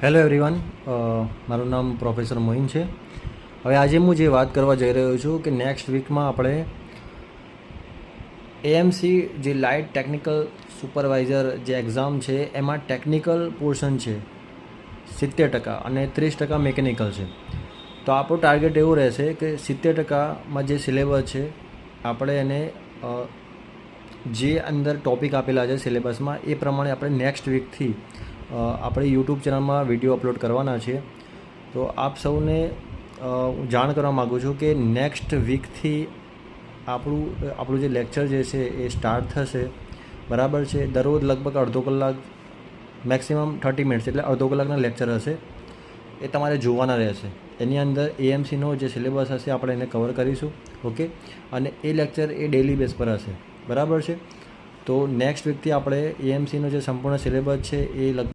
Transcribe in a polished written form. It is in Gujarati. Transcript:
હેલો એવરીવન, મારું નામ પ્રોફેસર મોહિન છે. હવે આજે હું જે વાત કરવા જઈ રહ્યો છું કે નેક્સ્ટ વીકમાં આપણે એએમસી જે લાઇટ ટેકનિકલ સુપરવાઇઝર જે એક્ઝામ છે એમાં ટેકનિકલ પોર્શન છે 70% અને 30% મિકેનિકલ છે. તો આપણો ટાર્ગેટ એવું રહેશે કે 70%માં જે સિલેબસ છે આપણે એને જે અંદર ટૉપિક આપેલા છે સિલેબસમાં એ પ્રમાણે આપણે નેક્સ્ટ વીકથી આપણે યુટ્યુબ ચેનલમાં વિડીયો અપલોડ કરવાના છે. તો આપ સૌને જાણ કરવા માગું છું કે નેક્સ્ટ વીકથી આપણું જે લેક્ચર જે છે એ સ્ટાર્ટ થશે, બરાબર છે. દરરોજ લગભગ અડધો કલાક, મેક્સિમમ 30 મિનિટ્સ એટલે અડધો કલાકના લેક્ચર હશે, એ તમારે જોવાના રહેશે. એની અંદર એએમસીનો જે સિલેબસ હશે આપણે એને કવર કરીશું, ઓકે. અને એ લેક્ચર એ ડેલી બેઝ પર હશે, બરાબર છે. તો નેક્સ્ટ વીકથી આપણે એએમસીનો જે સંપૂર્ણ સિલેબસ છે એ